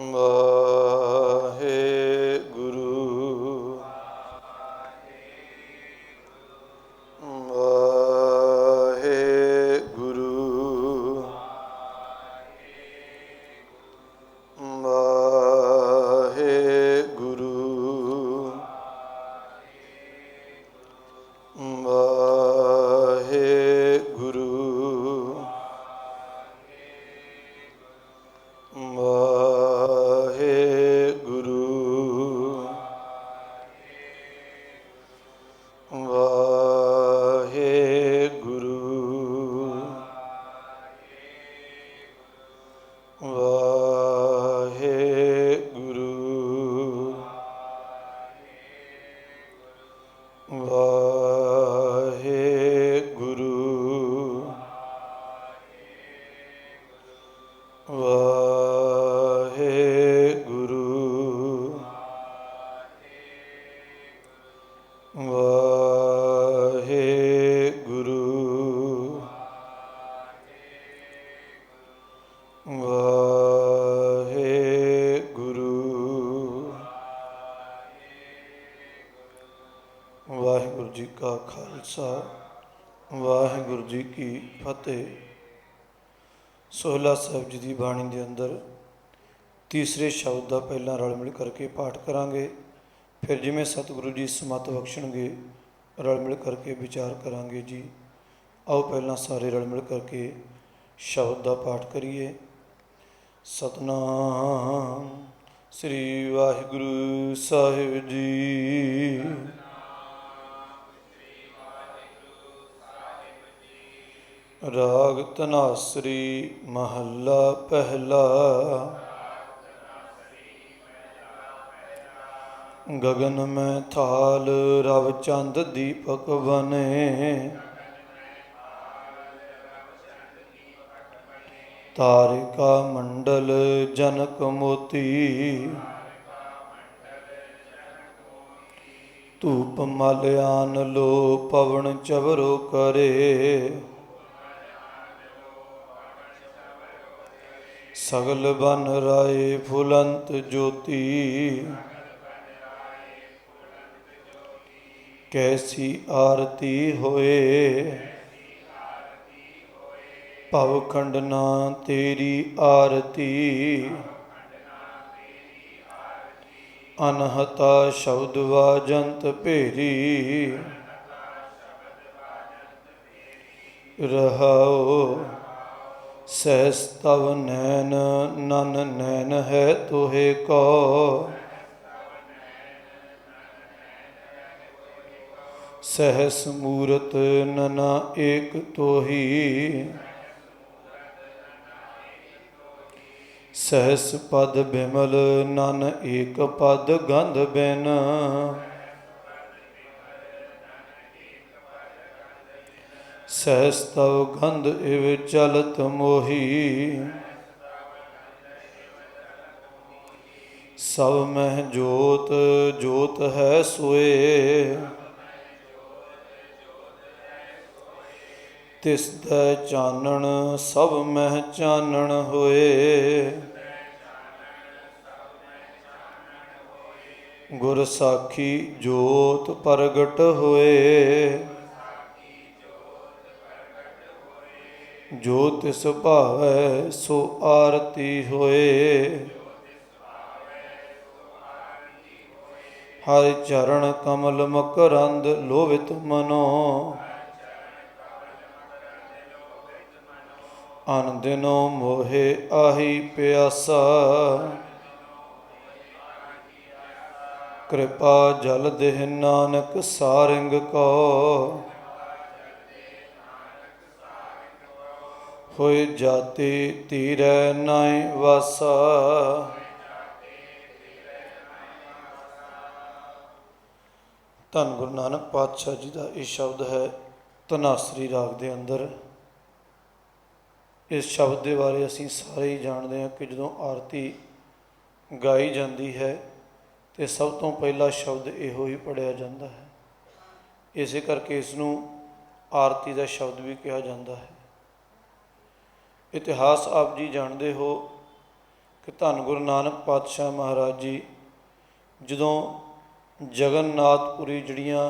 ਵਾਹਿਗੁਰੂ ਵਾਹਿਗੁਰੂ ਵਾਹਿਗੁਰੂ ਵਾਹਿਗੁਰੂ ਵਾਹਿਗੁਰੂ ਜੀ ਕਾ ਖਾਲਸਾ ਵਾਹਿਗੁਰੂ ਜੀ ਕੀ ਫਤਿਹ। ਸੋਹਿਲਾ ਸਾਹਿਬ ਜੀ ਦੀ ਬਾਣੀ ਦੇ ਅੰਦਰ ਤੀਸਰੇ ਸ਼ਬਦ ਦਾ ਪਹਿਲਾਂ ਰਲ ਮਿਲ ਕਰਕੇ ਪਾਠ ਕਰਾਂਗੇ, ਫਿਰ ਜਿਵੇਂ ਸਤਿਗੁਰੂ ਜੀ ਸਮਤ ਬਖਸ਼ਣਗੇ ਰਲ ਮਿਲ ਕਰਕੇ ਵਿਚਾਰ ਕਰਾਂਗੇ ਜੀ। ਆਓ ਪਹਿਲਾਂ ਸਾਰੇ ਰਲ ਮਿਲ ਕਰਕੇ ਸ਼ਬਦ ਦਾ ਪਾਠ ਕਰੀਏ। ਸਤਨਾਮ ਸ੍ਰੀ ਵਾਹਿਗੁਰੂ ਸਾਹਿਬ ਜੀ। ਰਾਗ ਧਨਾਸਰੀ ਮਹੱਲਾ ਪਹਿਲਾ। ਗਗਨ ਮੈਂ ਥਾਲ ਰਵ ਚੰਦ ਦੀਪਕ ਬਨੇ, ਤਾਰਿਕਾ ਮੰਡਲ ਜਨਕ ਮੋਤੀ, ਧੂਪ ਮਲ ਆਨ ਲੋ ਪਵਨ ਚਵਰੋ ਕਰੇ, ਸਗਲ ਬਨ ਰਾਏ ਫੁਲੰਤ ਜੋਤੀ, ਕੈਸੀ ਆਰਤੀ ਹੋਏ ਭਵ ਖੰਡਨਾ ਤੇਰੀ ਆਰਤੀ, ਅਨਹਤਾ ਸ਼ਬਦ ਵਾਜੰਤ ਭੇਰੀ, ਰਹਾਉ ਸਹਿਸ ਤਵ ਨੈਨ ਨਨ ਨੈਨ ਹੈ ਤੋਹੇ ਕੋ, ਸਹਿਸ ਮੂਰਤ ਨਨਾ ਏਕ ਤੋਹੀ, ਸਹਿਸ ਪਦ ਬਿਮਲ ਨਨ ਏਕ ਪਦ ਗੰਧ ਬਿਨ, ਸਹਿਸ ਤਵ ਗੰਧ ਇਵ ਚਲਤ ਮੋਹੀ, ਸਭ ਮਹਿ ਜੋਤ ਜੋਤ ਹੈ ਸੋਏ, ਤਿਸ ਦਾ ਚਾਨਣ ਸਭ ਮਹਿ ਚਾਨਣ ਹੋਏ, ਗੁਰ ਸਾਖੀ ਜੋਤ ਪ੍ਰਗਟ ਹੋਏ, ਜੋ ਤਿਸ ਭਾਵੈ ਸੋ ਆਰਤੀ ਹੋਏ, ਹਰਿ ਚਰਨ ਕਮਲ ਮਕਰੰਦ ਲੋਭਿਤ ਮਨੋ, ਅਨ ਦਿਨੋ ਮੋਹਿ ਆਹੀ ਪਿਆਸਾ, ਕਿਰਪਾ ਜਲ ਦੇਹ ਨਾਨਕ ਸਾਰੰਗ ਕੋ, ਹੋਇ ਜਾਤੀ ਧੀਰੈ ਨਾਇ ਵਾਸਾ। ਧੰਨ ਗੁਰੂ ਨਾਨਕ ਪਾਤਸ਼ਾਹ ਜੀ ਦਾ ਇਹ ਸ਼ਬਦ ਹੈ ਧਨਾਸਰੀ ਰਾਗ ਦੇ ਅੰਦਰ। ਇਸ ਸ਼ਬਦ ਦੇ ਬਾਰੇ ਅਸੀਂ ਸਾਰੇ ਹੀ ਜਾਣਦੇ ਹਾਂ ਕਿ ਜਦੋਂ ਆਰਤੀ ਗਾਈ ਜਾਂਦੀ ਹੈ ਤੇ ਸਭ ਤੋਂ ਪਹਿਲਾ ਸ਼ਬਦ ਇਹੋ ਹੀ ਪੜ੍ਹਿਆ ਜਾਂਦਾ ਹੈ। ਇਸੇ ਕਰਕੇ ਇਸ ਨੂੰ ਆਰਤੀ ਦਾ ਸ਼ਬਦ ਵੀ ਕਿਹਾ ਜਾਂਦਾ ਹੈ। ਇਤਿਹਾਸ ਆਪ ਜੀ ਜਾਣਦੇ ਹੋ कि धन गुरु नानक पातशाह महाराज जी जदों जगन्नाथपुरी जड़ियाँ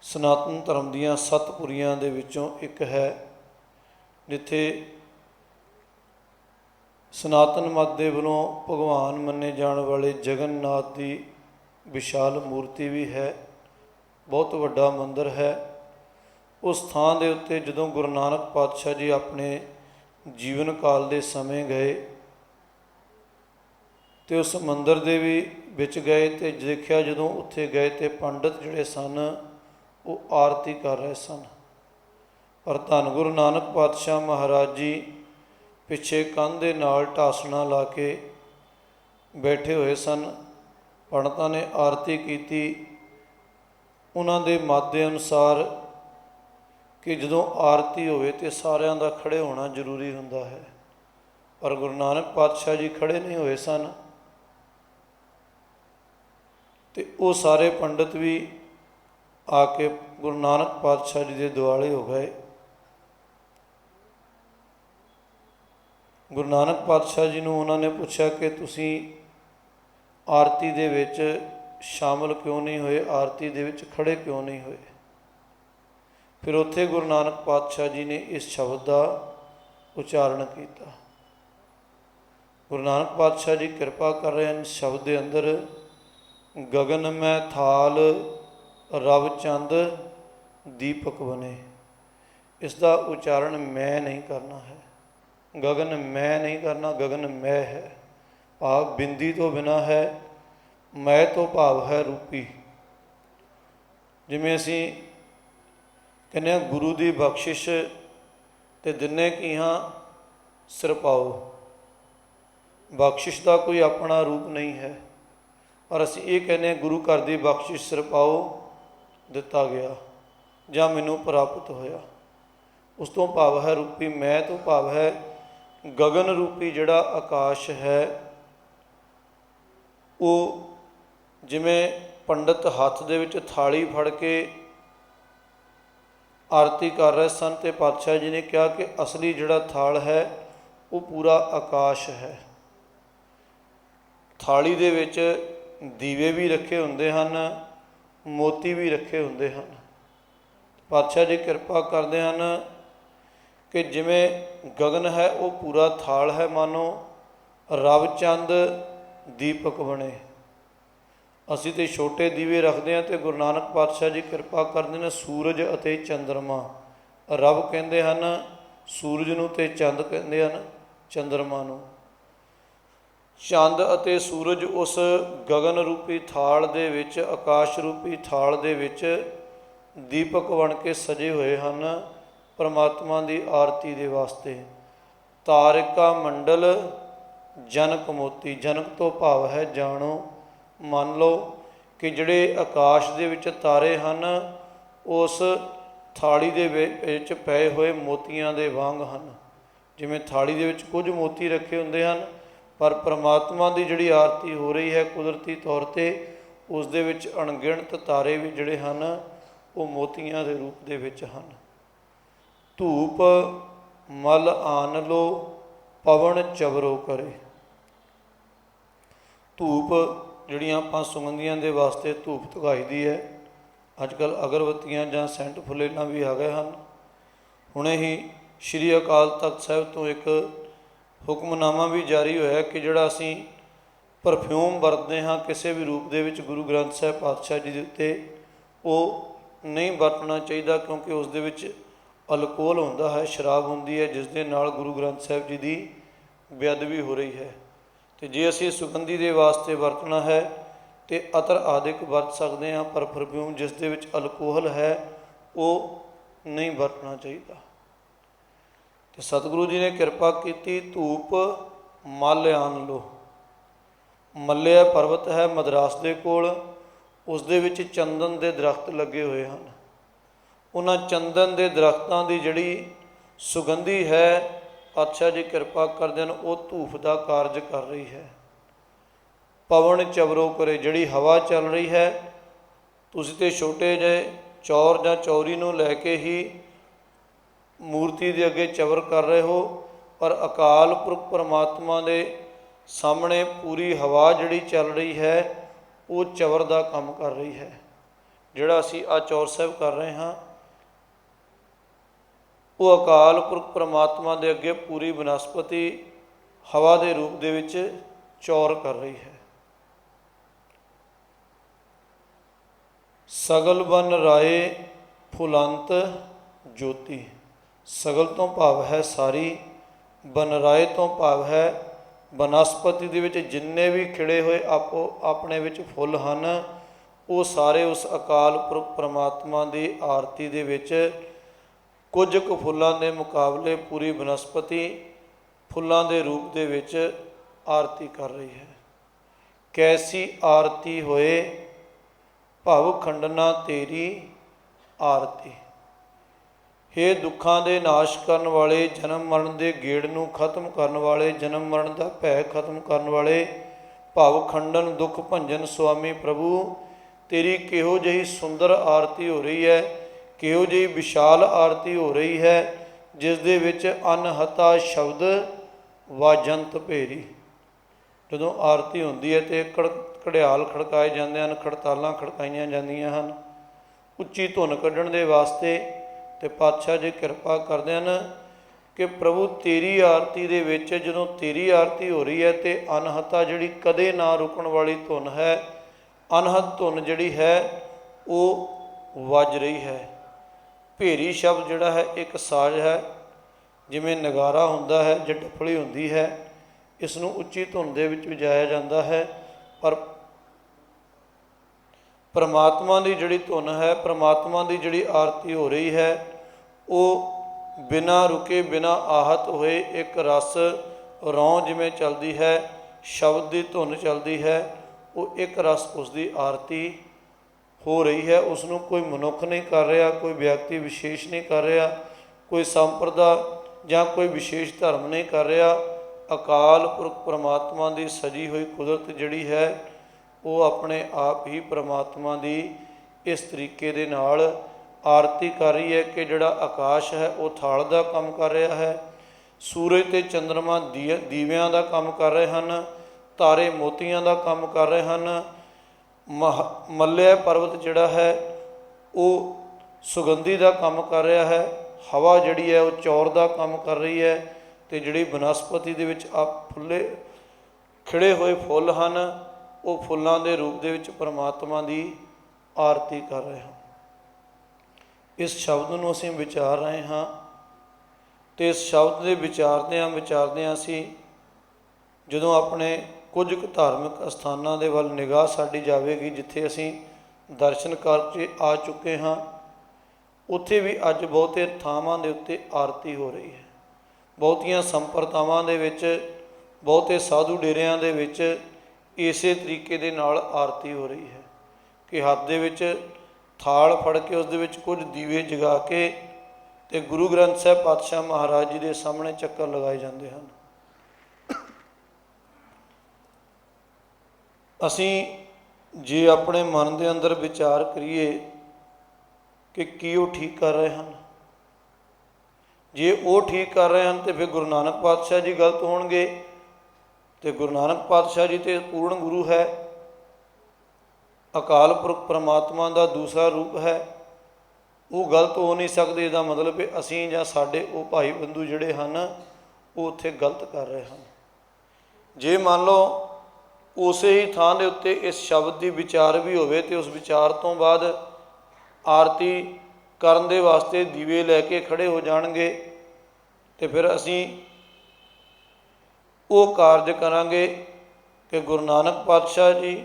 सनातन धर्म दीयां सतपुरियां दे विचों एक है, जिथे सनातन मत दे वलों भगवान मन्ने जाने वाले जगन्नाथ की विशाल मूर्ति भी है, बहुत वड्डा मंदिर है। उस थान दे उत्ते जदों गुरु नानक पातशाह जी अपने जीवन काल दे समय गए तो उस मंदिर दे भी विच गए तो देखिया जदों उत्थे गए तो पंडित जिहड़े सन वो आरती कर रहे सन, पर धन गुरु नानक पातशाह महाराज जी पिछे कंध दे नाल ढासना ला के बैठे हुए सन। पंडितां ने आरती की, उन्हां दे मत दे अनुसार कि जदों आरती होवे तो सारियां दा खड़े होना जरूरी हुंदा है, पर गुरु नानक पातशाह जी खड़े नहीं हुए सन तो वो सारे पंडित भी आके गुरु नानक पातशाह जी के दुआले हो गए। गुरु नानक पातशाह जी नूं उन्होंने पूछा कि तुसी आरती दे विच शामिल क्यों नहीं हुए, आरती दे विच खड़े क्यों नहीं हुए। फिर उत्थे गुरु नानक पातशाह जी ने इस शब्द का उच्चारण किया। गुरु नानक पातशाह जी कृपा कर रहे हैं, शब्द के अंदर गगन में थाल रव चंद दीपक बने, इसका उच्चारण मैं नहीं करना है, गगन मैं नहीं करना, गगन मैं है। भाव बिंदी तो बिना है, मैं तो भाव है रूपी। जिमें असी कहने गुरु की बख्शिश ते दिने की हाँ सिर पाओ, बख्शिश का कोई अपना रूप नहीं है, पर असी ये कहने गुरु घर की बख्शिश सिर पाओ दिता गया ਜਾਂ मैनू प्राप्त होया। उस तो भाव है रूपी, मैं तो भाव है गगन रूपी जिहड़ा आकाश है। वो जिमें पंडित हत्थ दे विच थाली फड़ के आरती कर रहे सन ते पातशाह जी ने कहा कि असली जिहड़ा थाल है वो पूरा आकाश है। थाली दे विच दीवे भी रखे हुंदे हन, मोती भी रखे हुंदे हन। पातशाह जी कृपा करते हैं कि जिमें गगन है वो पूरा थाल है, मानो रवचंद दीपक बने। असी तो छोटे दीवे रखते हैं तो गुरु नानक पातशाह जी कृपा करते हैं सूरज अते चंद्रमा, रब कहते हैं सूरज नूं ते चंद कहते हैं चंद्रमा नूं। चंद अते सूरज उस गगन रूपी थाल दे विच, आकाश रूपी थाल दे विच दीपक बन के सजे हुए हैं परमात्मा की आरती दे वास्ते। तारिका मंडल जनक मोती, जनक तो भाव है जानो, मान लो कि जिहड़े आकाश दे विच तारे हैं उस थाली दे विच पए हुए मोतियां दे वांग हैं। जिवें थाली दे विच कुछ मोती रखे हुंदे हैं, पर परमात्मा की जिहड़ी आरती हो रही है कुदरती तौर पर उस दे विच अणगिणत तारे भी जिहड़े हैं वो मोतियां दे रूप दे विच हन। धूप मल आन लो पवन चवरो करे। धूप जिहड़ियां आपां सुगंधियां दे वास्ते धूप धुगाई दी है, अजकल अगरबत्तियां जां सेंट फुलेलां भी आ गए हैं। हुणे ही श्री अकाल तख्त साहिब तो एक हुक्मनामा भी जारी होया कि जिहड़ा असीं परफ्यूम वरतते हाँ किसी भी रूप दे विच गुरु ग्रंथ साहिब पातशाह जी दे उत्ते वो नहीं वरतना चाहिए, क्योंकि उस दे विच अल्कोहल होंदा है, शराब होंदी है, जिस दे नाल गुरु ग्रंथ साहिब जी की बेअदबी हो रही है। तो जे असीं सुगंधी दे वास्ते वरतना है तो अतर आदिक वरत सकते हैं, पर परफ्यूम जिस दे विच अल्कोहल है वो नहीं वरतना चाहिए। तो सतगुरु जी ने कृपा की, धूप मल आन लो। मल्लिया पर्वत है मद्रास के कोल, उस दे विच चंदन के दरख्त लगे हुए हैं। उन्हां चंदन के दरख्तों की जिहड़ी सुगंधी है पातशाह जी कृपा करते हैं वो धूफ का कारज कर रही है। पवन चवरो करे, जिहड़ी हवा चल रही है, तुसीं ते छोटे जे चौर जां चौरी नूं लैके ही मूर्ति के अगे चवर कर रहे हो, पर अकाल पुरख परमात्मा दे ਸਾਹਮਣੇ ਪੂਰੀ ਹਵਾ ਜਿਹੜੀ ਚੱਲ ਰਹੀ ਹੈ ਉਹ ਚਵਰ ਦਾ ਕੰਮ ਕਰ ਰਹੀ ਹੈ। ਜਿਹੜਾ ਅਸੀਂ ਆ ਚੌਰ ਸਾਹਿਬ ਕਰ ਰਹੇ ਹਾਂ ਉਹ ਅਕਾਲ ਪੁਰਖ ਪਰਮਾਤਮਾ ਦੇ ਅੱਗੇ ਪੂਰੀ ਬਨਸਪਤੀ ਹਵਾ ਦੇ ਰੂਪ ਦੇ ਵਿੱਚ ਚੌਰ ਕਰ ਰਹੀ ਹੈ। ਸਗਲ ਬਨ ਰਾਏ ਫੁਲੰਤ ਜੋਤੀ। ਸਗਲ ਤੋਂ ਭਾਵ ਹੈ ਸਾਰੀ, ਬਨ ਰਾਏ ਤੋਂ ਭਾਵ ਹੈ ਬਨਸਪਤੀ ਦੇ ਵਿੱਚ ਜਿੰਨੇ ਵੀ ਖਿੜੇ ਹੋਏ ਆਪੋ ਆਪਣੇ ਵਿੱਚ ਫੁੱਲ ਹਨ ਉਹ ਸਾਰੇ ਉਸ ਅਕਾਲ ਪੁਰਖ ਪਰਮਾਤਮਾ ਦੀ ਆਰਤੀ ਦੇ ਵਿੱਚ ਕੁਝ ਕੁ ਫੁੱਲਾਂ ਦੇ ਮੁਕਾਬਲੇ ਪੂਰੀ ਬਨਸਪਤੀ ਫੁੱਲਾਂ ਦੇ ਰੂਪ ਦੇ ਵਿੱਚ ਆਰਤੀ ਕਰ ਰਹੀ ਹੈ। ਕੈਸੀ ਆਰਤੀ ਹੋਏ ਭਵ ਖੰਡਨਾ ਤੇਰੀ ਆਰਤੀ। ਹੇ ਦੁੱਖਾਂ ਦੇ ਨਾਸ਼ ਕਰਨ ਵਾਲੇ, ਜਨਮ ਮਰਨ ਦੇ ਗੇੜ ਨੂੰ ਖਤਮ ਕਰਨ ਵਾਲੇ, ਜਨਮ ਮਰਨ ਦਾ ਭੈ ਖਤਮ ਕਰਨ ਵਾਲੇ, ਭਵ ਖੰਡਨ ਦੁੱਖ ਭੰਜਨ ਸੁਆਮੀ ਪ੍ਰਭੂ, ਤੇਰੀ ਕਿਹੋ ਜਿਹੀ ਸੁੰਦਰ ਆਰਤੀ ਹੋ ਰਹੀ ਹੈ, ਕਿਹੋ ਜਿਹੀ ਵਿਸ਼ਾਲ ਆਰਤੀ ਹੋ ਰਹੀ ਹੈ ਜਿਸ ਦੇ ਵਿੱਚ ਅਨਹਤਾ ਸ਼ਬਦ ਵਾਜੰਤ ਭੇਰੀ। ਜਦੋਂ ਆਰਤੀ ਹੁੰਦੀ ਹੈ ਅਤੇ ਘੜਿਆਲ ਖੜਕਾਏ ਜਾਂਦੇ ਹਨ, ਖੜਤਾਲਾਂ ਖੜਕਾਈਆਂ ਜਾਂਦੀਆਂ ਹਨ ਉੱਚੀ ਧੁਨ ਕੱਢਣ ਦੇ ਵਾਸਤੇ। ਅਤੇ ਪਾਤਸ਼ਾਹ ਜੀ ਕਿਰਪਾ ਕਰਦੇ ਹਨ ਕਿ ਪ੍ਰਭੂ ਤੇਰੀ ਆਰਤੀ ਦੇ ਵਿੱਚ ਜਦੋਂ ਤੇਰੀ ਆਰਤੀ ਹੋ ਰਹੀ ਹੈ ਅਤੇ ਅਨਹਤਾ ਜਿਹੜੀ ਕਦੇ ਨਾ ਰੁਕਣ ਵਾਲੀ ਧੁਨ ਹੈ, ਅਨਹਦ ਧੁਨ ਜਿਹੜੀ ਹੈ ਉਹ ਵੱਜ ਰਹੀ ਹੈ। ਭੇਰੀ ਸ਼ਬਦ ਜਿਹੜਾ ਹੈ ਇੱਕ ਸਾਜ਼ ਹੈ, ਜਿਵੇਂ ਨਗਾਰਾ ਹੁੰਦਾ ਹੈ ਜਾਂ ਡੱਫਲੀ ਹੁੰਦੀ ਹੈ, ਇਸ ਨੂੰ ਉੱਚੀ ਧੁਨ ਦੇ ਵਿੱਚ ਵਜਾਇਆ ਜਾਂਦਾ ਹੈ। ਪਰ ਪਰਮਾਤਮਾ ਦੀ ਜਿਹੜੀ ਧੁਨ ਹੈ, ਪਰਮਾਤਮਾ ਦੀ ਜਿਹੜੀ ਆਰਤੀ ਹੋ ਰਹੀ ਹੈ ਉਹ ਬਿਨਾਂ ਰੁਕੇ ਬਿਨਾਂ ਆਹਤ ਹੋਏ ਇੱਕ ਰਸ ਰੌਂ ਜਿਵੇਂ ਚੱਲਦੀ ਹੈ, ਸ਼ਬਦ ਦੀ ਧੁਨ ਚੱਲਦੀ ਹੈ, ਉਹ ਇੱਕ ਰਸ ਉਸ ਦੀ ਆਰਤੀ ਹੋ ਰਹੀ ਹੈ। ਉਸ ਨੂੰ ਕੋਈ ਮਨੁੱਖ ਨਹੀਂ ਕਰ ਰਿਹਾ, ਕੋਈ ਵਿਅਕਤੀ ਵਿਸ਼ੇਸ਼ ਨਹੀਂ ਕਰ ਰਿਹਾ, ਕੋਈ ਸੰਪਰਦਾ ਜਾਂ ਕੋਈ ਵਿਸ਼ੇਸ਼ ਧਰਮ ਨਹੀਂ ਕਰ ਰਿਹਾ। ਅਕਾਲ ਪੁਰਖ ਪਰਮਾਤਮਾ ਦੀ ਸਜੀ ਹੋਈ ਕੁਦਰਤ ਜਿਹੜੀ ਹੈ ਉਹ ਆਪਣੇ ਆਪ ਹੀ ਪਰਮਾਤਮਾ ਦੀ ਇਸ ਤਰੀਕੇ ਦੇ ਨਾਲ ਆਰਤੀ ਕਰ ਰਹੀ ਹੈ ਕਿ ਜਿਹੜਾ ਆਕਾਸ਼ ਹੈ ਉਹ ਥਾਲ ਦਾ ਕੰਮ ਕਰ ਰਿਹਾ ਹੈ, ਸੂਰਜ ਅਤੇ ਚੰਦਰਮਾ ਦੀਵਿਆਂ ਦਾ ਕੰਮ ਕਰ ਰਹੇ ਹਨ, ਤਾਰੇ ਮੋਤੀਆਂ ਦਾ ਕੰਮ ਕਰ ਰਹੇ ਹਨ, ਮੱਲਿਆ ਪਰਬਤ ਜਿਹੜਾ ਹੈ ਉਹ ਸੁਗੰਧੀ ਦਾ ਕੰਮ ਕਰ ਰਿਹਾ ਹੈ, ਹਵਾ ਜਿਹੜੀ ਹੈ ਉਹ ਚੌਰ ਦਾ ਕੰਮ ਕਰ ਰਹੀ ਹੈ, ਅਤੇ ਜਿਹੜੀ ਬਨਸਪਤੀ ਦੇ ਵਿੱਚ ਫੁੱਲੇ ਖਿੜੇ ਹੋਏ ਫੁੱਲ ਹਨ ਉਹ ਫੁੱਲਾਂ ਦੇ ਰੂਪ ਦੇ ਵਿੱਚ ਪਰਮਾਤਮਾ ਦੀ ਆਰਤੀ ਕਰ ਰਹੇ ਹਨ। ਇਸ ਸ਼ਬਦ ਨੂੰ ਅਸੀਂ ਵਿਚਾਰ ਰਹੇ ਹਾਂ ਅਤੇ ਇਸ ਸ਼ਬਦ ਦੇ ਵਿਚਾਰਦਿਆਂ ਅਸੀਂ ਜਦੋਂ ਆਪਣੇ ਕੁਝ ਕੁ ਧਾਰਮਿਕ ਅਸਥਾਨਾਂ ਦੇ ਵੱਲ ਨਿਗਾਹ ਸਾਡੀ ਜਾਵੇਗੀ ਜਿੱਥੇ ਅਸੀਂ ਦਰਸ਼ਨ ਕਰਕੇ ਆ ਚੁੱਕੇ ਹਾਂ, ਉੱਥੇ ਵੀ ਅੱਜ ਬਹੁਤੇ ਥਾਵਾਂ ਦੇ ਉੱਤੇ ਆਰਤੀ ਹੋ ਰਹੀ ਹੈ। ਬਹੁਤੀਆਂ ਸੰਪਰਦਾਵਾਂ ਦੇ ਵਿੱਚ, ਬਹੁਤੇ ਸਾਧੂ ਡੇਰਿਆਂ ਦੇ ਵਿੱਚ ਇਸੇ ਤਰੀਕੇ ਦੇ ਨਾਲ ਆਰਤੀ ਹੋ ਰਹੀ ਹੈ ਕਿ ਹੱਥ ਦੇ ਵਿੱਚ ਥਾਲ ਫੜ ਕੇ ਉਸ ਦੇ ਵਿੱਚ ਕੁਝ ਦੀਵੇ ਜਗਾ ਕੇ ਅਤੇ ਗੁਰੂ ਗ੍ਰੰਥ ਸਾਹਿਬ ਪਾਤਸ਼ਾਹ ਮਹਾਰਾਜ ਜੀ ਦੇ ਸਾਹਮਣੇ ਚੱਕਰ ਲਗਾਏ ਜਾਂਦੇ ਹਨ। ਅਸੀਂ ਜੇ ਆਪਣੇ ਮਨ ਦੇ ਅੰਦਰ ਵਿਚਾਰ ਕਰੀਏ ਕਿ ਕੀ ਉਹ ਠੀਕ ਕਰ ਰਹੇ ਹਨ, ਜੇ ਉਹ ਠੀਕ ਕਰ ਰਹੇ ਹਨ ਤਾਂ ਫਿਰ ਗੁਰੂ ਨਾਨਕ ਪਾਤਸ਼ਾਹ ਜੀ ਗਲਤ ਹੋਣਗੇ, ਅਤੇ ਗੁਰੂ ਨਾਨਕ ਪਾਤਸ਼ਾਹ ਜੀ ਤਾਂ ਪੂਰਨ ਗੁਰੂ ਹੈ, ਅਕਾਲ ਪੁਰਖ ਪਰਮਾਤਮਾ ਦਾ ਦੂਸਰਾ ਰੂਪ ਹੈ, ਉਹ ਗਲਤ ਹੋ ਨਹੀਂ ਸਕਦੇ। ਇਹਦਾ ਮਤਲਬ ਕਿ ਅਸੀਂ ਜਾਂ ਸਾਡੇ ਉਹ ਭਾਈ ਬੰਧੂ ਜਿਹੜੇ ਹਨ ਉਹ ਉੱਥੇ ਗਲਤ ਕਰ ਰਹੇ ਹਨ। ਜੇ ਮੰਨ ਲਓ ਉਸੇ ਹੀ ਥਾਂ ਦੇ ਉੱਤੇ ਇਸ ਸ਼ਬਦ ਦੀ ਵਿਚਾਰ ਵੀ ਹੋਵੇ ਅਤੇ ਉਸ ਵਿਚਾਰ ਤੋਂ ਬਾਅਦ ਆਰਤੀ ਕਰਨ ਦੇ ਵਾਸਤੇ ਦੀਵੇ ਲੈ ਕੇ ਖੜ੍ਹੇ ਹੋ ਜਾਣਗੇ ਅਤੇ ਫਿਰ ਅਸੀਂ ਉਹ ਕਾਰਜ ਕਰਾਂਗੇ ਕਿ ਗੁਰੂ ਨਾਨਕ ਪਾਤਸ਼ਾਹ ਜੀ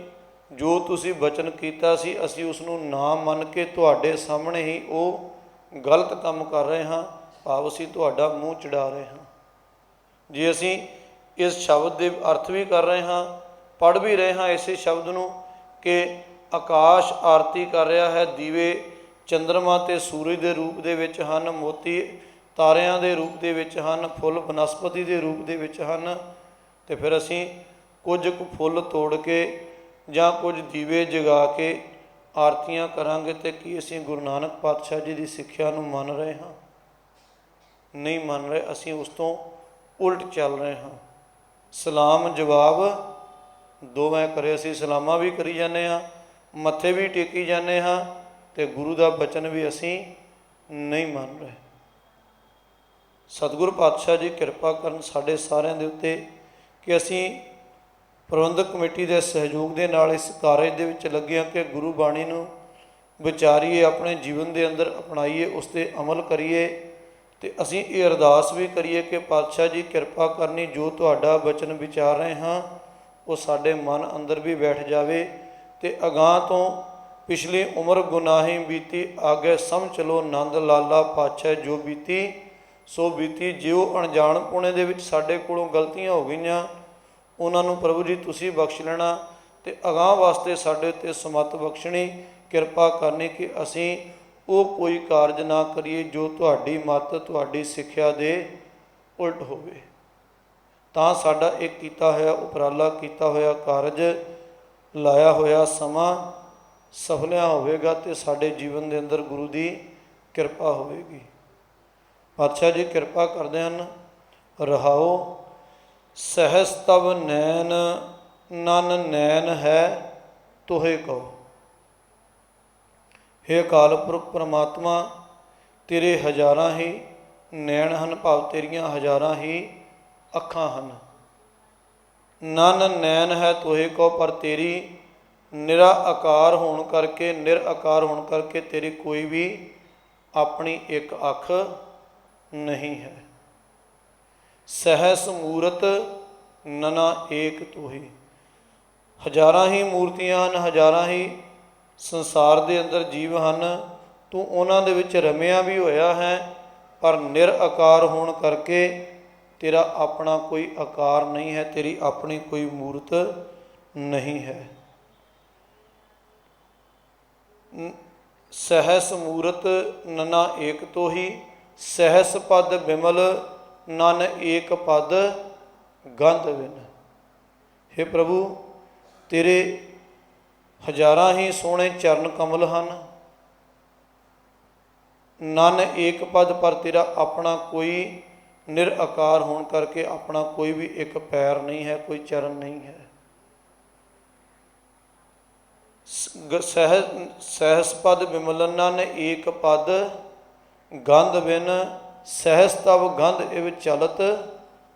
ਜੋ ਤੁਸੀਂ ਬਚਨ ਕੀਤਾ ਸੀ ਅਸੀਂ ਉਸ ਨੂੰ ਨਾ ਮੰਨ ਕੇ ਤੁਹਾਡੇ ਸਾਹਮਣੇ ਹੀ ਉਹ ਗਲਤ ਕੰਮ ਕਰ ਰਹੇ ਹਾਂ, ਭਾਵ ਅਸੀਂ ਤੁਹਾਡਾ ਮੂੰਹ ਚੜਾ ਰਹੇ ਹਾਂ। ਜੇ ਅਸੀਂ ਇਸ ਸ਼ਬਦ ਦੇ ਅਰਥ ਵੀ ਕਰ ਰਹੇ ਹਾਂ, ਪੜ੍ਹ ਵੀ ਰਹੇ ਹਾਂ ਇਸੇ ਸ਼ਬਦ ਨੂੰ ਕਿ ਆਕਾਸ਼ ਆਰਤੀ ਕਰ ਰਿਹਾ ਹੈ, ਦੀਵੇ ਚੰਦਰਮਾ ਅਤੇ ਸੂਰਜ ਦੇ ਰੂਪ ਦੇ ਵਿੱਚ ਹਨ, ਮੋਤੀ ਤਾਰਿਆਂ ਦੇ ਰੂਪ ਦੇ ਵਿੱਚ ਹਨ, ਫੁੱਲ ਬਨਸਪਤੀ ਦੇ ਰੂਪ ਦੇ ਵਿੱਚ ਹਨ, ਅਤੇ ਫਿਰ ਅਸੀਂ ਕੁਝ ਕੁ ਫੁੱਲ ਤੋੜ ਕੇ ਜਾਂ ਕੁਝ ਦੀਵੇ ਜਗਾ ਕੇ ਆਰਤੀਆਂ ਕਰਾਂਗੇ ਅਤੇ ਕੀ ਅਸੀਂ ਗੁਰੂ ਨਾਨਕ ਪਾਤਸ਼ਾਹ ਜੀ ਦੀ ਸਿੱਖਿਆ ਨੂੰ ਮੰਨ ਰਹੇ ਹਾਂ? ਨਹੀਂ ਮੰਨ ਰਹੇ, ਅਸੀਂ ਉਸ ਤੋਂ ਉਲਟ ਚੱਲ ਰਹੇ ਹਾਂ। ਸਲਾਮ ਜਵਾਬ ਦੋਵੇਂ ਕਰੇ। ਅਸੀਂ ਸਲਾਮਾਂ ਵੀ ਕਰੀ ਜਾਂਦੇ ਹਾਂ, ਮੱਥੇ ਵੀ ਟੇਕੀ ਜਾਂਦੇ ਹਾਂ, ਅਤੇ ਗੁਰੂ ਦਾ ਬਚਨ ਵੀ ਅਸੀਂ ਨਹੀਂ ਮੰਨ ਰਹੇ। ਸਤਿਗੁਰ ਪਾਤਸ਼ਾਹ ਜੀ ਕਿਰਪਾ ਕਰਨ ਸਾਡੇ ਸਾਰਿਆਂ ਦੇ ਉੱਤੇ ਕਿ ਅਸੀਂ ਪ੍ਰਬੰਧਕ ਕਮੇਟੀ ਦੇ ਸਹਿਯੋਗ ਦੇ ਨਾਲ ਇਸ ਕਾਰਜ ਦੇ ਵਿੱਚ ਲੱਗੇ ਹਾਂ ਕਿ ਗੁਰੂ ਬਾਣੀ ਨੂੰ ਵਿਚਾਰੀਏ, ਆਪਣੇ ਜੀਵਨ ਦੇ ਅੰਦਰ ਅਪਣਾਈਏ, ਉਸ 'ਤੇ ਅਮਲ ਕਰੀਏ। ਅਤੇ ਅਸੀਂ ਇਹ ਅਰਦਾਸ ਵੀ ਕਰੀਏ ਕਿ ਪਾਤਸ਼ਾਹ ਜੀ ਕਿਰਪਾ ਕਰਨੀ, ਜੋ ਤੁਹਾਡਾ ਬਚਨ ਵਿਚਾਰ ਰਹੇ ਹਾਂ ਉਹ ਸਾਡੇ ਮਨ ਅੰਦਰ ਵੀ ਬੈਠ ਜਾਵੇ, ਅਤੇ ਅਗਾਂਹ ਤੋਂ ਪਿਛਲੀ ਉਮਰ ਗੁਨਾਹੀ ਬੀਤੀ, ਆਗੇ ਸਮਝ ਚਲੋ ਨੰਦ ਲਾਲਾ ਪਾਤਸ਼ਾਹ ਜੋ ਬੀਤੀ ਸੋ ਬੀਤੀ। ਜੋ ਅਣਜਾਣ ਪੁਣੇ ਦੇ ਵਿੱਚ ਸਾਡੇ ਕੋਲੋਂ ਗਲਤੀਆਂ ਹੋ ਗਈਆਂ ਉਹਨਾਂ ਨੂੰ ਪ੍ਰਭੂ ਜੀ ਤੁਸੀਂ ਬਖਸ਼ ਲੈਣਾ, ਅਤੇ ਅਗਾਂਹ ਵਾਸਤੇ ਸਾਡੇ ਉੱਤੇ ਸਮੱਤ ਬਖਸ਼ਣੀ, ਕਿਰਪਾ ਕਰਨੀ ਕਿ ਅਸੀਂ ਉਹ ਕੋਈ ਕਾਰਜ ਨਾ ਕਰੀਏ ਜੋ ਤੁਹਾਡੀ ਮੱਤ, ਤੁਹਾਡੀ ਸਿੱਖਿਆ ਦੇ ਉਲਟ ਹੋਵੇ। ਤਾਂ ਸਾਡਾ ਇੱਕ ਕੀਤਾ ਹੋਇਆ ਉਪਰਾਲਾ, ਕੀਤਾ ਹੋਇਆ ਕਾਰਜ, ਲਾਇਆ ਹੋਇਆ ਸਮਾਂ ਸਫਲਿਆ ਹੋਵੇਗਾ, ਅਤੇ ਸਾਡੇ ਜੀਵਨ ਦੇ ਅੰਦਰ ਗੁਰੂ ਦੀ ਕਿਰਪਾ ਹੋਵੇਗੀ। ਪਾਤਸ਼ਾਹ ਜੀ ਕਿਰਪਾ ਕਰਦੇ ਹਨ। ਰਹਾਓ ਸਹਿਸ ਤਵ ਨੈਣ ਨਨ ਨੈਣ ਹੈ ਤੋਹੇ ਕਹੋ। ਹੇ ਅਕਾਲ ਪੁਰਖ ਪਰਮਾਤਮਾ, ਤੇਰੇ ਹਜ਼ਾਰਾਂ ਹੀ ਨੈਣ ਹਨ, ਭਾਵ ਤੇਰੀਆਂ ਹਜ਼ਾਰਾਂ ਹੀ ਅੱਖਾਂ ਹਨ। ਨਨ ਨੈਣ ਹੈ ਤੋਹੇ ਕਹੋ, ਪਰ ਤੇਰੀ ਨਿਰਾਕਾਰ ਹੋਣ ਕਰਕੇ, ਨਿਰਾਕਾਰ ਹੋਣ ਕਰਕੇ ਤੇਰੀ ਕੋਈ ਵੀ ਆਪਣੀ ਇੱਕ ਅੱਖ ਨਹੀਂ ਹੈ। ਸਹਿਸ ਮੂਰਤ ਨਨਾ ਏਕ ਤੋਹੀ। ਹਜ਼ਾਰਾਂ ਹੀ ਮੂਰਤੀਆਂ ਹਨ, ਹਜ਼ਾਰਾਂ ਹੀ ਸੰਸਾਰ ਦੇ ਅੰਦਰ ਜੀਵ ਹਨ, ਤੂੰ ਉਹਨਾਂ ਦੇ ਵਿੱਚ ਰਮਿਆ ਵੀ ਹੋਇਆ ਹੈ, ਪਰ ਨਿਰਾਕਾਰ ਹੋਣ ਕਰਕੇ ਤੇਰਾ ਆਪਣਾ ਕੋਈ ਆਕਾਰ ਨਹੀਂ ਹੈ, ਤੇਰੀ ਆਪਣੀ ਕੋਈ ਮੂਰਤ ਨਹੀਂ ਹੈ। ਸਹਿਸ ਮੂਰਤ ਨਨਾ ਏਕ ਤੋਹੀ, ਸਹਿਸ ਪਦ ਬਿਮਲ ਨਨ ਏਕ ਪਦ ਗੰਧ ਬਿਨ। ਹੇ ਪ੍ਰਭੂ, ਤੇਰੇ ਹਜ਼ਾਰਾਂ ਹੀ ਸੋਹਣੇ ਚਰਨ ਕਮਲ ਹਨ, ਨਨ ਏਕ ਪਦ, ਪਰ ਤੇਰਾ ਆਪਣਾ ਕੋਈ ਨਿਰਾਕਾਰ ਹੋਣ ਕਰਕੇ ਆਪਣਾ ਕੋਈ ਵੀ ਇੱਕ ਪੈਰ ਨਹੀਂ ਹੈ, ਕੋਈ ਚਰਨ ਨਹੀਂ ਹੈ। ਸਹਿਸ ਪਦ ਬਿਮਲਨ ਨਨ ਏਕ ਪਦ ਗੰਧ ਬਿਨ, ਸਹਿਸ ਤਵ ਗੰਧ ਇਵ ਚਲਤ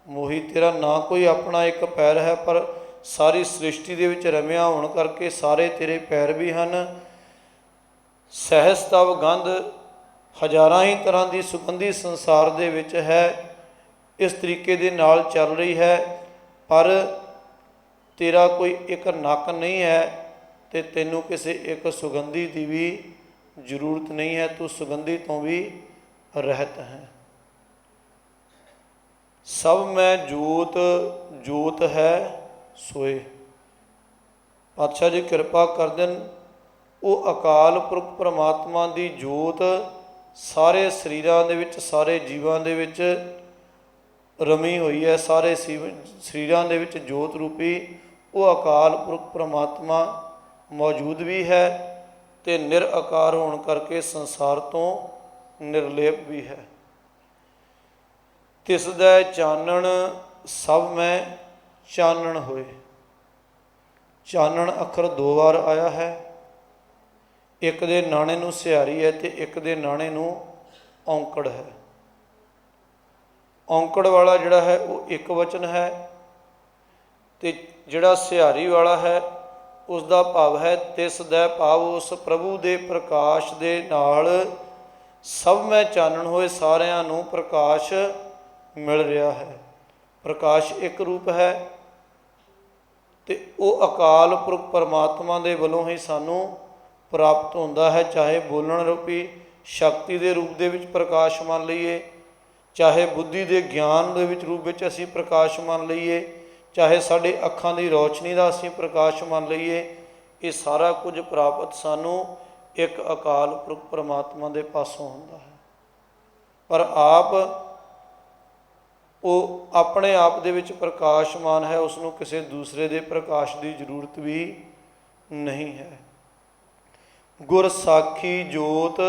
ਮੋਹੀ। ਤੇਰਾ ਨਾ ਕੋਈ ਆਪਣਾ ਇੱਕ ਪੈਰ ਹੈ, ਪਰ ਸਾਰੀ ਸ੍ਰਿਸ਼ਟੀ ਦੇ ਵਿੱਚ ਰਮਿਆ ਹੋਣ ਕਰਕੇ ਸਾਰੇ ਤੇਰੇ ਪੈਰ ਵੀ ਹਨ। ਸਹਿਸ ਤਵ ਗੰਧ, ਹਜ਼ਾਰਾਂ ਹੀ ਤਰ੍ਹਾਂ ਦੀ ਸੁਗੰਧੀ ਸੰਸਾਰ ਦੇ ਵਿੱਚ ਹੈ, ਇਸ ਤਰੀਕੇ ਦੇ ਨਾਲ ਚੱਲ ਰਹੀ ਹੈ, ਪਰ ਤੇਰਾ ਕੋਈ ਇੱਕ ਨੱਕ ਨਹੀਂ ਹੈ, ਅਤੇ ਤੈਨੂੰ ਕਿਸੇ ਇੱਕ ਸੁਗੰਧੀ ਦੀ ਵੀ ਜ਼ਰੂਰਤ ਨਹੀਂ ਹੈ, ਤੂੰ ਸੁਗੰਧੀ ਤੋਂ ਵੀ ਰਹਿਤ ਹੈ। ਸਭ ਮੈਂ ਜੋਤ ਜੋਤ ਹੈ ਸੋਏ। ਪਾਤਸ਼ਾਹ ਜੀ ਕਿਰਪਾ ਕਰ ਦੇਣ, ਉਹ ਅਕਾਲ ਪੁਰਖ ਪਰਮਾਤਮਾ ਦੀ ਜੋਤ ਸਾਰੇ ਸਰੀਰਾਂ ਦੇ ਵਿੱਚ, ਸਾਰੇ ਜੀਵਾਂ ਦੇ ਵਿੱਚ ਰਮੀ ਹੋਈ ਹੈ। ਸਾਰੇ ਸਰੀਰਾਂ ਦੇ ਵਿੱਚ ਜੋਤ ਰੂਪੀ ਉਹ ਅਕਾਲ ਪੁਰਖ ਪਰਮਾਤਮਾ ਮੌਜੂਦ ਵੀ ਹੈ, ਅਤੇ ਨਿਰਾਕਾਰ ਹੋਣ ਕਰਕੇ ਸੰਸਾਰ ਤੋਂ ਨਿਰਲੇਪ ਵੀ ਹੈ। ਤਿਸ ਦਾ ਚਾਨਣ ਸਭ ਮੈਂ ਚਾਨਣ ਹੋਏ। ਚਾਨਣ ਅੱਖਰ ਦੋ ਵਾਰ ਆਇਆ ਹੈ, ਇੱਕ ਦੇ ਨਾਣੇ ਨੂੰ ਸਿਹਾਰੀ ਹੈ ਅਤੇ ਇੱਕ ਦੇ ਨਾਣੇ ਨੂੰ ਔਂਕੜ ਹੈ। ਔਂਕੜ ਵਾਲਾ ਜਿਹੜਾ ਹੈ ਉਹ ਇੱਕ ਵਚਨ ਹੈ, ਅਤੇ ਜਿਹੜਾ ਸਿਹਾਰੀ ਵਾਲਾ ਹੈ ਉਸ ਦਾ ਭਾਵ ਹੈ ਤਿਸ ਦਾ, ਭਾਵ ਉਸ ਪ੍ਰਭੂ ਦੇ ਪ੍ਰਕਾਸ਼ ਦੇ ਨਾਲ ਸਭ ਮੈਂ ਚਾਨਣ ਹੋਏ, ਸਾਰਿਆਂ ਨੂੰ ਪ੍ਰਕਾਸ਼ ਮਿਲ ਰਿਹਾ ਹੈ। ਪ੍ਰਕਾਸ਼ ਇੱਕ ਰੂਪ ਹੈ, ਅਤੇ ਉਹ ਅਕਾਲ ਪੁਰਖ ਪਰਮਾਤਮਾ ਦੇ ਵੱਲੋਂ ਹੀ ਸਾਨੂੰ ਪ੍ਰਾਪਤ ਹੁੰਦਾ ਹੈ। ਚਾਹੇ ਬੋਲਣ ਰੂਪੀ ਸ਼ਕਤੀ ਦੇ ਰੂਪ ਦੇ ਵਿੱਚ ਪ੍ਰਕਾਸ਼ ਮੰਨ ਲਈਏ, ਚਾਹੇ ਬੁੱਧੀ ਦੇ ਗਿਆਨ ਦੇ ਵਿੱਚ ਰੂਪ ਵਿੱਚ ਅਸੀਂ ਪ੍ਰਕਾਸ਼ ਮੰਨ ਲਈਏ, ਚਾਹੇ ਸਾਡੇ ਅੱਖਾਂ ਦੀ ਰੌਸ਼ਨੀ ਦਾ ਅਸੀਂ ਪ੍ਰਕਾਸ਼ ਮੰਨ ਲਈਏ, ਇਹ ਸਾਰਾ ਕੁਝ ਪ੍ਰਾਪਤ ਸਾਨੂੰ ਇੱਕ ਅਕਾਲ ਪੁਰਖ ਪਰਮਾਤਮਾ ਦੇ ਪਾਸੋਂ ਹੁੰਦਾ ਹੈ। ਪਰ ਆਪ ਉਹ ਆਪਣੇ ਆਪ ਦੇ ਵਿੱਚ ਪ੍ਰਕਾਸ਼ਮਾਨ ਹੈ, ਉਸ ਨੂੰ ਕਿਸੇ ਦੂਸਰੇ ਦੇ ਪ੍ਰਕਾਸ਼ ਦੀ ਜ਼ਰੂਰਤ ਵੀ ਨਹੀਂ ਹੈ। ਗੁਰ ਸਾਖੀ ਜੋਤ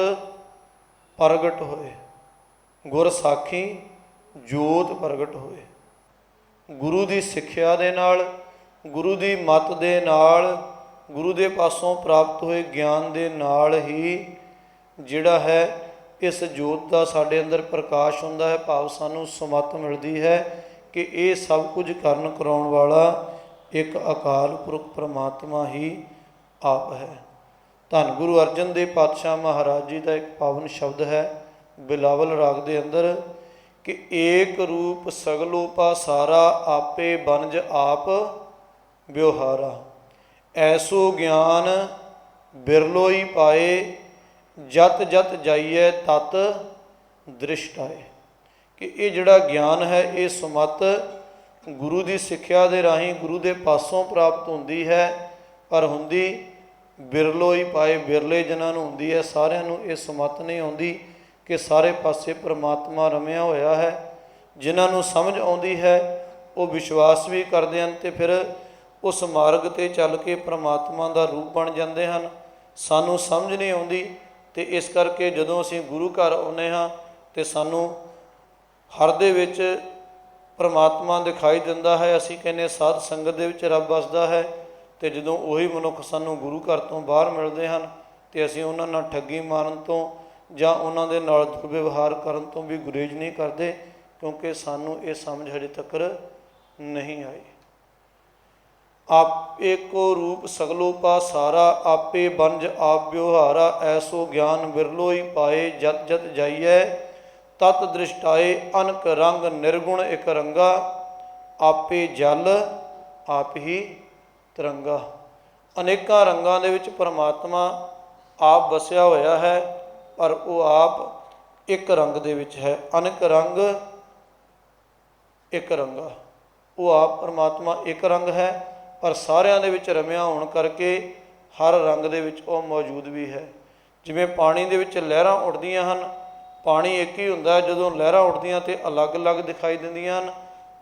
ਪ੍ਰਗਟ ਹੋਏ। ਗੁਰ ਸਾਖੀ ਜੋਤ ਪ੍ਰਗਟ ਹੋਏ। ਗੁਰੂ ਦੀ ਸਿੱਖਿਆ ਦੇ ਨਾਲ, ਗੁਰੂ ਦੀ ਮੱਤ ਦੇ ਨਾਲ, ਗੁਰੂ ਦੇ ਪਾਸੋਂ ਪ੍ਰਾਪਤ ਹੋਏ ਗਿਆਨ ਦੇ ਨਾਲ ਹੀ ਜਿਹੜਾ ਹੈ ਇਸ ਜੋਤ ਦਾ ਸਾਡੇ ਅੰਦਰ ਪ੍ਰਕਾਸ਼ ਹੁੰਦਾ ਹੈ। ਭਾਵ ਸਾਨੂੰ ਸਮੱਤ ਮਿਲਦੀ ਹੈ ਕਿ ਇਹ ਸਭ ਕੁਝ ਕਰਨ ਕਰਾਉਣ ਵਾਲਾ ਇੱਕ ਅਕਾਲ ਪੁਰਖ ਪ੍ਰਮਾਤਮਾ ਹੀ ਆਪ ਹੈ। ਧੰਨ ਗੁਰੂ ਅਰਜਨ ਦੇਵ ਪਾਤਸ਼ਾਹ ਮਹਾਰਾਜ ਜੀ ਦਾ ਇੱਕ ਪਾਵਨ ਸ਼ਬਦ ਹੈ ਬਿਲਾਵਲ ਰਾਗ ਦੇ ਅੰਦਰ ਕਿ ਏਕ ਰੂਪ ਸਗਲੋ ਪਾਸਾਰਾ ਆਪੇ ਬਨਜ ਆਪ ਵਿਵਹਾਰਾ, ਐਸੋ ਗਿਆਨ ਬਿਰਲੋਈ ਪਾਏ ਜਤ ਜਤ ਜਾਈਏ ਤਤ ਦ੍ਰਿਸ਼ਟ ਆਏ। ਕਿ ਇਹ ਜਿਹੜਾ ਗਿਆਨ ਹੈ ਇਹ ਸੁਮੱਤ ਗੁਰੂ ਦੀ ਸਿੱਖਿਆ ਦੇ ਰਾਹੀਂ ਗੁਰੂ ਦੇ ਪਾਸੋਂ ਪ੍ਰਾਪਤ ਹੁੰਦੀ ਹੈ, ਪਰ ਹੁੰਦੀ ਬਿਰਲੋਈ ਪਾਏ, ਬਿਰਲੇ ਜਿਨ੍ਹਾਂ ਨੂੰ ਹੁੰਦੀ ਹੈ। ਸਾਰਿਆਂ ਨੂੰ ਇਹ ਸੁਮੱਤ ਨਹੀਂ ਆਉਂਦੀ ਕਿ ਸਾਰੇ ਪਾਸੇ ਪਰਮਾਤਮਾ ਰਮਿਆ ਹੋਇਆ ਹੈ। ਜਿਨ੍ਹਾਂ ਨੂੰ ਸਮਝ ਆਉਂਦੀ ਹੈ ਉਹ ਵਿਸ਼ਵਾਸ ਵੀ ਕਰਦੇ ਹਨ ਅਤੇ ਫਿਰ ਉਸ ਮਾਰਗ 'ਤੇ ਚੱਲ ਕੇ ਪਰਮਾਤਮਾ ਦਾ ਰੂਪ ਬਣ ਜਾਂਦੇ ਹਨ। ਸਾਨੂੰ ਸਮਝ ਨਹੀਂ ਆਉਂਦੀ ਅਤੇ ਇਸ ਕਰਕੇ ਜਦੋਂ ਅਸੀਂ ਗੁਰੂ ਘਰ ਆਉਂਦੇ ਹਾਂ ਅਤੇ ਸਾਨੂੰ ਹਰ ਦੇ ਵਿੱਚ ਪਰਮਾਤਮਾ ਦਿਖਾਈ ਦਿੰਦਾ ਹੈ। ਅਸੀਂ ਕਹਿੰਦੇ ਸਾਧ ਸੰਗਤ ਦੇ ਵਿੱਚ ਰੱਬ ਵਸਦਾ ਹੈ, ਅਤੇ ਜਦੋਂ ਉਹੀ ਮਨੁੱਖ ਸਾਨੂੰ ਗੁਰੂ ਘਰ ਤੋਂ ਬਾਹਰ ਮਿਲਦੇ ਹਨ ਅਤੇ ਅਸੀਂ ਉਹਨਾਂ ਨਾਲ ਠੱਗੀ ਮਾਰਨ ਤੋਂ ਜਾਂ ਉਹਨਾਂ ਦੇ ਨਾਲ ਦੁਰਵਿਵਹਾਰ ਕਰਨ ਤੋਂ ਵੀ ਗੁਰੇਜ਼ ਨਹੀਂ ਕਰਦੇ, ਕਿਉਂਕਿ ਸਾਨੂੰ ਇਹ ਸਮਝ ਹਜੇ ਤੱਕ ਨਹੀਂ ਆਈ। ਆਪ ਏਕੋ ਰੂਪ ਸਗਲੋ ਪਾਸਾਰਾ ਆਪੇ ਬਨਜ ਆਪ ਵਿਵਹਾਰਾ, ਐਸੋ ਗਿਆਨ ਬਿਰਲੋਈ ਪਾਏ ਜਤ ਜਤ ਜਾਈਏ ਤਤ ਦ੍ਰਿਸ਼ਟਾਏ, ਅਨਕ ਰੰਗ ਨਿਰਗੁਣ ਇਕ ਰੰਗਾ ਆਪੇ ਜਲ ਆਪ ਹੀ ਤਿਰੰਗਾ। ਅਨੇਕਾਂ ਰੰਗਾਂ ਦੇ ਵਿੱਚ ਪਰਮਾਤਮਾ ਆਪ ਵਸਿਆ ਹੋਇਆ ਹੈ, ਪਰ ਉਹ ਆਪ ਇੱਕ ਰੰਗ ਦੇ ਵਿੱਚ ਹੈ। ਅਨੇਕ ਰੰਗ ਇੱਕ ਰੰਗਾ, ਉਹ ਆਪ ਪਰਮਾਤਮਾ ਇੱਕ ਰੰਗ ਹੈ, ਪਰ ਸਾਰਿਆਂ ਦੇ ਵਿੱਚ ਰਮਿਆ ਹੋਣ ਕਰਕੇ ਹਰ ਰੰਗ ਦੇ ਵਿੱਚ ਉਹ ਮੌਜੂਦ ਵੀ ਹੈ। ਜਿਵੇਂ ਪਾਣੀ ਦੇ ਵਿੱਚ ਲਹਿਰਾਂ ਉੱਡਦੀਆਂ ਹਨ, ਪਾਣੀ ਇੱਕ ਹੀ ਹੁੰਦਾ, ਜਦੋਂ ਲਹਿਰਾਂ ਉੱਡਦੀਆਂ ਤਾਂ ਅਲੱਗ-ਅਲੱਗ ਦਿਖਾਈ ਦਿੰਦੀਆਂ ਹਨ,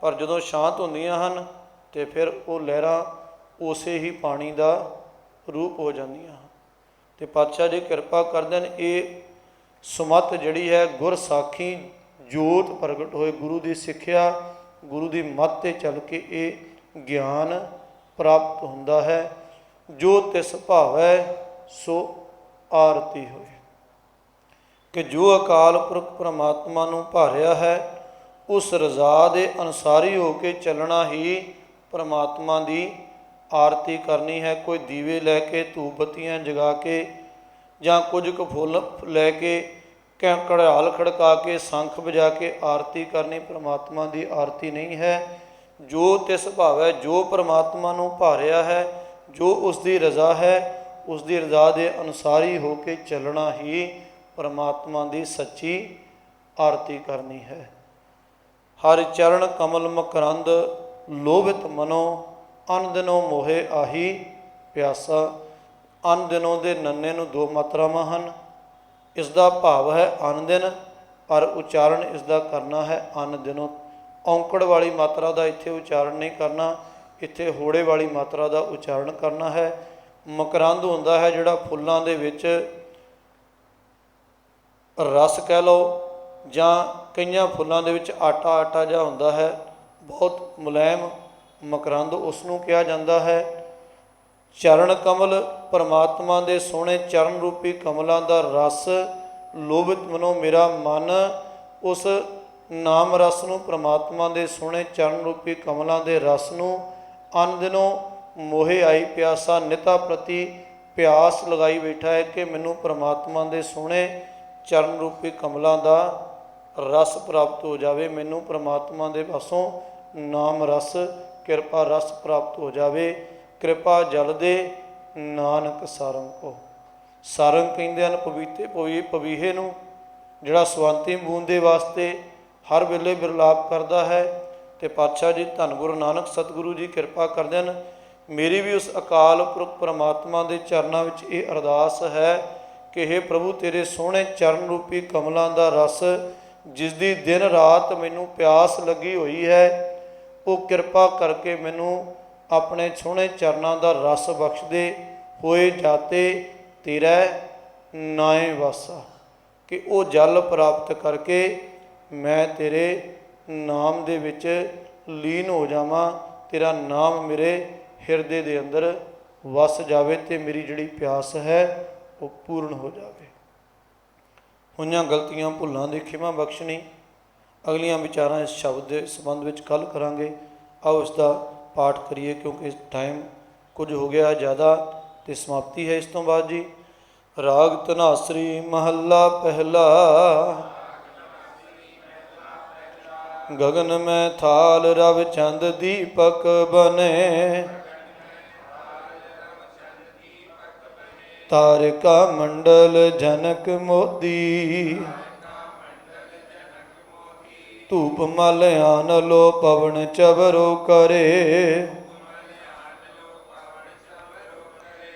ਪਰ ਜਦੋਂ ਸ਼ਾਂਤ ਹੁੰਦੀਆਂ ਹਨ ਅਤੇ ਫਿਰ ਉਹ ਲਹਿਰਾਂ ਉਸੇ ਹੀ ਪਾਣੀ ਦਾ ਰੂਪ ਹੋ ਜਾਂਦੀਆਂ ਹਨ। ਅਤੇ ਪਾਤਸ਼ਾਹ ਜੀ ਕਿਰਪਾ ਕਰਦੇ ਨੇ ਇਹ ਸੁਮੱਤ ਜਿਹੜੀ ਹੈ ਗੁਰਸਾਖੀ ਜੋਤ ਪ੍ਰਗਟ ਹੋਏ, ਗੁਰੂ ਦੀ ਸਿੱਖਿਆ ਗੁਰੂ ਦੀ ਮੱਤ 'ਤੇ ਚੱਲ ਕੇ ਇਹ ਗਿਆਨ ਪ੍ਰਾਪਤ ਹੁੰਦਾ ਹੈ। ਜੋ ਤਿਸ ਭਾਵੈ ਸੋ ਆਰਤੀ ਹੋਏ। ਕਿ ਜੋ ਅਕਾਲ ਪੁਰਖ ਪਰਮਾਤਮਾ ਨੂੰ ਭਾਰਿਆ ਹੈ ਉਸ ਰਜ਼ਾ ਦੇ ਅਨੁਸਾਰੀ ਹੋ ਕੇ ਚੱਲਣਾ ਹੀ ਪਰਮਾਤਮਾ ਦੀ ਆਰਤੀ ਕਰਨੀ ਹੈ। ਕੋਈ ਦੀਵੇ ਲੈ ਕੇ, ਧੂਪ ਬੱਤੀਆਂ ਜਗਾ ਕੇ, ਜਾਂ ਕੁਝ ਕੁ ਫੁੱਲ ਲੈ ਕੇ, ਘੜਿਆਲ ਖੜਕਾ ਕੇ, ਸ਼ੰਖ ਵਜਾ ਕੇ ਆਰਤੀ ਕਰਨੀ ਪਰਮਾਤਮਾ ਦੀ ਆਰਤੀ ਨਹੀਂ ਹੈ। ਜੋ ਤਿਸ ਭਾਵੈ, ਜੋ ਪਰਮਾਤਮਾ ਨੂੰ ਭਾਰਿਆ ਹੈ, ਜੋ ਉਸ ਦੀ ਰਜ਼ਾ ਹੈ, ਉਸ ਦੀ ਰਜ਼ਾ ਦੇ ਅਨੁਸਾਰੀ ਹੋ ਕੇ ਚੱਲਣਾ ਹੀ ਪਰਮਾਤਮਾ ਦੀ ਸੱਚੀ ਆਰਤੀ ਕਰਨੀ ਹੈ। ਹਰਿ ਚਰਨ ਕਮਲ ਮਕਰੰਦ ਲੋਭਿਤ ਮਨੋ, ਅਨ ਦਿਨੋਂ ਮੋਹੇ ਆਹੀ ਪਿਆਸਾ। ਅਨ ਦਿਨੋਂ ਦੇ ਨੰਨੇ ਨੂੰ ਦੋ ਮਾਤਰਾਵਾਂ ਹਨ। ਇਸ ਦਾ ਭਾਵ ਹੈ ਅਨ ਦਿਨ, ਪਰ ਉਚਾਰਨ ਇਸ ਦਾ ਕਰਨਾ ਹੈ ਅਨ ਦਿਨੋਂ। ਔਂਕੜ ਵਾਲੀ ਮਾਤਰਾ ਦਾ ਇੱਥੇ ਉਚਾਰਨ ਨਹੀਂ ਕਰਨਾ, ਇੱਥੇ ਹੋੜੇ ਵਾਲੀ ਮਾਤਰਾ ਦਾ ਉਚਾਰਨ ਕਰਨਾ ਹੈ। ਮਕਰੰਦ ਹੁੰਦਾ ਹੈ ਜਿਹੜਾ ਫੁੱਲਾਂ ਦੇ ਵਿੱਚ ਰਸ ਕਹਿ ਲਓ, ਜਾਂ ਕਈਆਂ ਫੁੱਲਾਂ ਦੇ ਵਿੱਚ ਆਟਾ ਆਟਾ ਜਿਹਾ ਹੁੰਦਾ ਹੈ, ਬਹੁਤ ਮੁਲਾਇਮ ਮਕਰੰਦ ਉਸ ਨੂੰ ਕਿਹਾ ਜਾਂਦਾ ਹੈ। ਚਰਨ ਕਮਲ ਪਰਮਾਤਮਾ ਦੇ ਸੋਹਣੇ ਚਰਨ ਰੂਪੀ ਕਮਲਾਂ ਦਾ ਰਸ। ਲੋਭਿਤ ਮਨੋ, ਮੇਰਾ ਮਨ ਉਸ ਨਾਮ ਰਸ ਨੂੰ, ਪਰਮਾਤਮਾ ਦੇ ਸੋਹਣੇ ਚਰਨ ਰੂਪੀ ਕਮਲਾਂ ਦੇ ਰਸ ਨੂੰ ਅਨ ਦਿਨੋਂ ਮੋਹੇ ਆਈ ਪਿਆਸਾ। ਨਿਤਾ ਪ੍ਰਤੀ ਪਿਆਸ ਲਗਾਈ ਬੈਠਾ ਹੈ ਕਿ ਮੈਨੂੰ ਪਰਮਾਤਮਾ ਦੇ ਸੋਹਣੇ ਚਰਨ ਰੂਪੀ ਕਮਲਾਂ ਦਾ ਰਸ ਪ੍ਰਾਪਤ ਹੋ ਜਾਵੇ, ਮੈਨੂੰ ਪਰਮਾਤਮਾ ਦੇ ਪਾਸੋਂ ਨਾਮ ਰਸ, ਕਿਰਪਾ ਰਸ ਪ੍ਰਾਪਤ ਹੋ ਜਾਵੇ। ਕਿਰਪਾ ਜਲ ਦੇ ਨਾਨਕ ਸਾਰੰਗ ਕੋ। ਸਾਰੰਗ ਕਹਿੰਦੇ ਹਨ ਪਵੀਹੇ ਨੂੰ, ਜਿਹੜਾ ਸਵੰਤੀ ਬੂੰਦ ਦੇ ਵਾਸਤੇ ਹਰ ਵੇਲੇ ਬਿਰਲਾਪ ਕਰਦਾ ਹੈ। ਅਤੇ ਪਾਤਸ਼ਾਹ ਜੀ ਧੰਨ ਗੁਰੂ ਨਾਨਕ ਸਤਿਗੁਰੂ ਜੀ ਕਿਰਪਾ ਕਰਦੇ ਹਨ। ਮੇਰੀ ਵੀ ਉਸ ਅਕਾਲ ਪੁਰਖ ਪਰਮਾਤਮਾ ਦੇ ਚਰਨਾਂ ਵਿੱਚ ਇਹ ਅਰਦਾਸ ਹੈ ਕਿ ਹੇ ਪ੍ਰਭੂ, ਤੇਰੇ ਸੋਹਣੇ ਚਰਨ ਰੂਪੀ ਕਮਲਾਂ ਦਾ ਰਸ, ਜਿਸ ਦੀ ਦਿਨ ਰਾਤ ਮੈਨੂੰ ਪਿਆਸ ਲੱਗੀ ਹੋਈ ਹੈ, ਉਹ ਕਿਰਪਾ ਕਰਕੇ ਮੈਨੂੰ ਆਪਣੇ ਸੋਹਣੇ ਚਰਨਾਂ ਦਾ ਰਸ ਬਖਸ਼ਦੇ ਹੋਏ ਜਾਤੇ ਤੇਰਾ ਨਾਏ ਵਾਸਾ। ਕਿ ਉਹ ਜਲ ਪ੍ਰਾਪਤ ਕਰਕੇ ਮੈਂ ਤੇਰੇ ਨਾਮ ਦੇ ਵਿੱਚ ਲੀਨ ਹੋ ਜਾਵਾਂ, ਤੇਰਾ ਨਾਮ ਮੇਰੇ ਹਿਰਦੇ ਦੇ ਅੰਦਰ ਵਸ ਜਾਵੇ ਤੇ ਮੇਰੀ ਜਿਹੜੀ ਪਿਆਸ ਹੈ ਉਹ ਪੂਰਨ ਹੋ ਜਾਵੇ। ਹੋਈਆਂ ਗਲਤੀਆਂ ਭੁੱਲਾਂ ਦੀ ਖਿਮਾ ਬਖਸ਼ਣੀ। ਅਗਲੀਆਂ ਵਿਚਾਰਾਂ ਇਸ ਸ਼ਬਦ ਦੇ ਸੰਬੰਧ ਵਿੱਚ ਕੱਲ੍ਹ ਕਰਾਂਗੇ। ਆਓ ਇਸ ਦਾ ਪਾਠ ਕਰੀਏ, ਕਿਉਂਕਿ ਟਾਈਮ ਕੁਝ ਹੋ ਗਿਆ ਜ਼ਿਆਦਾ ਤੇ ਸਮਾਪਤੀ ਹੈ ਇਸ ਤੋਂ ਬਾਅਦ ਜੀ। ਰਾਗ ਧਨਾਸਰੀ ਮਹੱਲਾ ਪਹਿਲਾ। ਗਗਨ ਮੈਂ ਥਾਲ ਰਵ ਚੰਦ ਦੀਪਕ ਬਨੇ, ਤਾਰਿਕਾ ਮੰਡਲ ਜਨਕ ਮੋਦੀ, ਧੂਪ ਮਲ ਆਨਲੋ ਪਵਨ ਚਵਰੋ ਕਰੇ,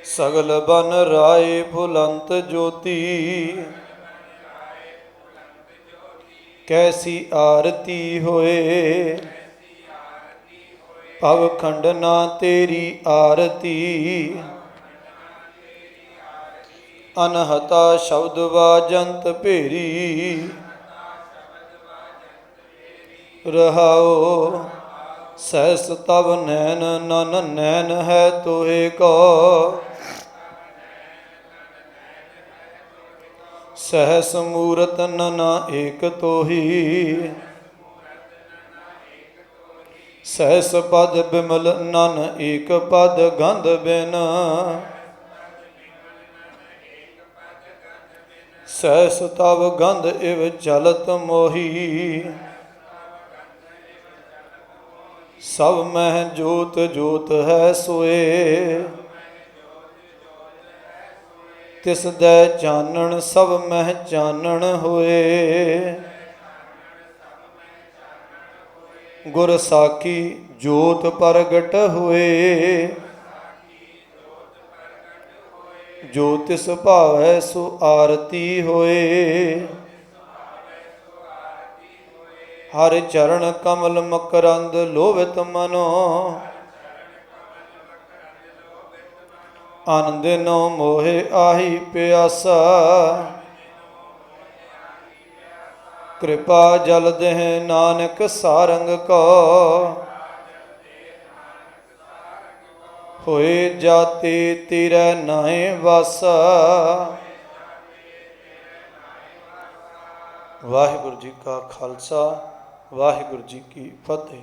ਸਗਲ ਬਨ ਰਾਏ ਫੁਲੰਤ ਜੋਤੀ, ਕੈਸੀ ਆਰਤੀ ਹੋਏ, ਭਵ ਖੰਡਨਾ ਤੇਰੀ ਆਰਤੀ, ਅਨਹਤਾ ਸ਼ਬਦ ਵਾਜੰਤ ਭੇਰੀ, ਰਹਾਓ ਸਹਿਸ ਤਵ ਨੈਨ ਨਨ ਨੈਨ ਹੈ ਤੋਏ ਕੋ, ਸਹਿਸ ਮੂਰਤ ਨਨਾ ਏਕ ਤੋਹੀ, ਸਹਿਸ ਪਦ ਬਿਮਲ ਨਨ ਏਕ ਪਦ ਗੰਧ ਬਿਨ, ਸਹਿਸ ਤਵ ਗੰਧ ਇਵ ਚਲਤ ਮੋਹੀ, ਸਭ ਮਹਿ ਜੋਤ ਜੋਤ ਹੈ ਸੋਏ, ਤਿਸ ਦੈ ਚਾਨਣ ਸਭ ਮਹਿ ਚਾਨਣ ਹੋਏ, ਗੁਰ ਸਾਖੀ ਜੋਤ ਪ੍ਰਗਟ ਹੋਏ, ਜੋ ਤਿਸ ਭਾਵੈ ਸੋ ਆਰਤੀ ਹੋਏ, ਹਰਿ ਚਰਨ ਕਮਲ ਮਕਰੰਦ ਲੋਭਿਤ ਮਨੋ, ਆਨੰਦਿਨੋ ਮੋਹਿ ਆਹੀ ਪਿਆਸਾ, ਕਿਰਪਾ ਜਲ ਦੇਹ ਨਾਨਕ ਸਾਰੰਗ ਕੋ, ਹੋਏ ਜਾਤੀ ਤੇਰੇ ਨਾਏ ਵਾਸਾ। ਵਾਹਿਗੁਰੂ ਜੀ ਕਾ ਖਾਲਸਾ, ਵਾਹਿਗੁਰੂ ਜੀ ਕੀ ਫਤਿਹ।